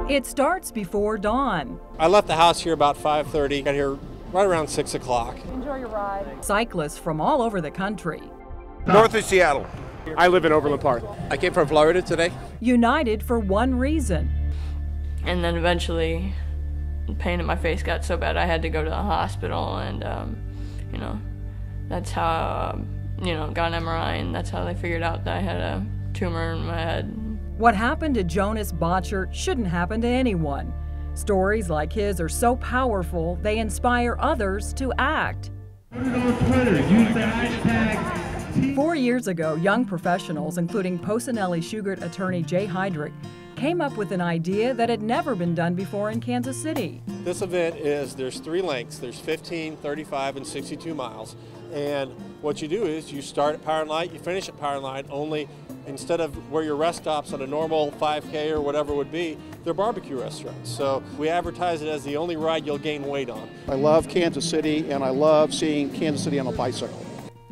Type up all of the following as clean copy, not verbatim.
It starts before dawn. I left the house here about 5:30, got here right around 6 o'clock. Enjoy your ride. Cyclists from all over the country. North of Seattle. I live in Overland Park. I came from Florida today. United for one reason. And then eventually, the pain in my face got so bad I had to go to the hospital, and that's how got an MRI, and that's how they figured out that I had a tumor in my head. What happened to Jonas Bottcher shouldn't happen to anyone. Stories like his are so powerful, they inspire others to act. Put it on Twitter. Use the hashtag. 4 years ago, young professionals, including Polsinelli Shughart attorney Jay Heydrich, came up with an idea that had never been done before in Kansas City. This event there's 3 lengths. There's 15, 35, and 62 miles. And what you do is you start at Power and Light, you finish at Power and Light, only instead of where your rest stops on a normal 5K or whatever it would be, they're barbecue restaurants. So we advertise it as the only ride you'll gain weight on. I love Kansas City, and I love seeing Kansas City on a bicycle.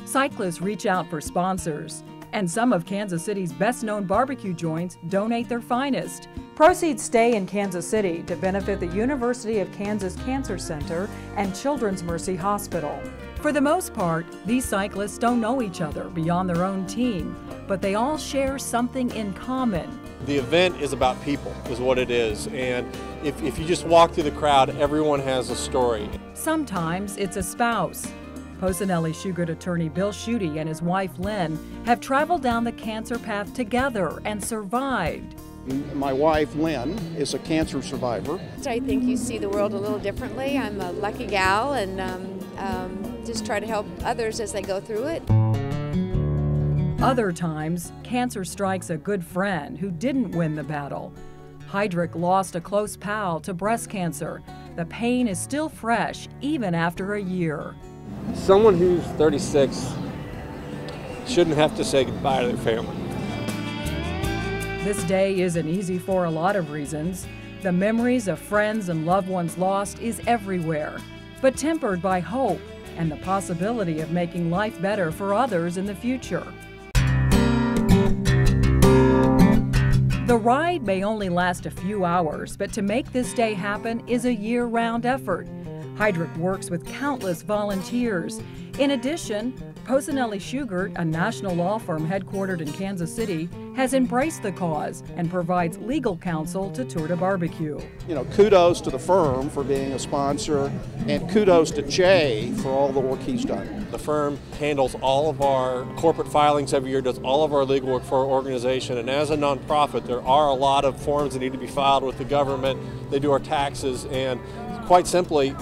Cyclists reach out for sponsors, and some of Kansas City's best-known barbecue joints donate their finest. Proceeds stay in Kansas City to benefit the University of Kansas Cancer Center and Children's Mercy Hospital. For the most part, these cyclists don't know each other beyond their own team, but they all share something in common. The event is about people, is what it is. And if you just walk through the crowd, everyone has a story. Sometimes it's a spouse. Polsinelli Shughart attorney Bill Schutte and his wife Lynn have traveled down the cancer path together and survived. My wife, Lynn, is a cancer survivor. I think you see the world a little differently. I'm a lucky gal, and just try to help others as they go through it. Other times, cancer strikes a good friend who didn't win the battle. Heydrich lost a close pal to breast cancer. The pain is still fresh, even after a year. Someone who's 36 shouldn't have to say goodbye to their family. This day isn't easy for a lot of reasons. The memories of friends and loved ones lost is everywhere, but tempered by hope and the possibility of making life better for others in the future. The ride may only last a few hours, but to make this day happen is a year-round effort. Heydrich works with countless volunteers. In addition, Polsinelli Shughart, a national law firm headquartered in Kansas City, has embraced the cause and provides legal counsel to Tour de Barbecue. Kudos to the firm for being a sponsor, and kudos to Jay for all the work he's done. The firm handles all of our corporate filings every year, does all of our legal work for our organization, and as a nonprofit, there are a lot of forms that need to be filed with the government. They do our taxes, and quite simply,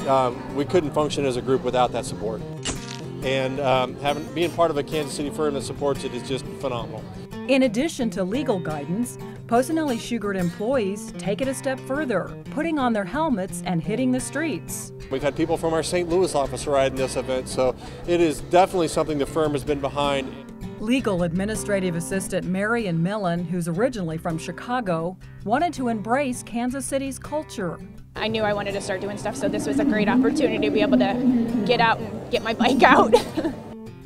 we couldn't function as a group without that support. And being part of a Kansas City firm that supports it is just phenomenal. In addition to legal guidance, Polsinelli Shughart employees take it a step further, putting on their helmets and hitting the streets. We've had people from our St. Louis office ride in this event, so it is definitely something the firm has been behind. Legal administrative assistant Marion Millen, who's originally from Chicago, wanted to embrace Kansas City's culture. I knew I wanted to start doing stuff, so this was a great opportunity to be able to get out and get my bike out.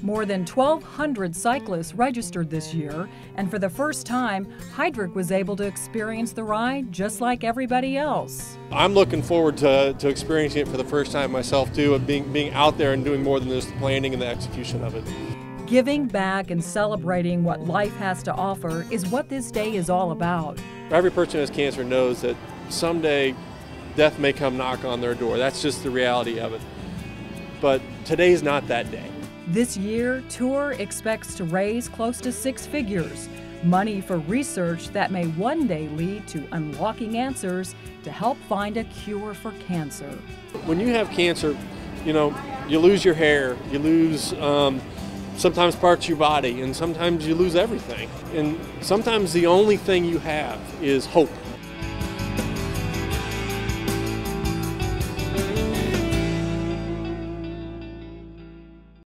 More than 1,200 cyclists registered this year, and for the first time, Heydrich was able to experience the ride just like everybody else. I'm looking forward to experiencing it for the first time myself too, of being out there and doing more than just the planning and the execution of it. Giving back and celebrating what life has to offer is what this day is all about. Every person who has cancer knows that someday death may come knock on their door. That's just the reality of it. But today's not that day. This year, Tour expects to raise close to 6 figures, money for research that may one day lead to unlocking answers to help find a cure for cancer. When you have cancer, you lose your hair, you lose sometimes parts of your body, and sometimes you lose everything. And sometimes the only thing you have is hope.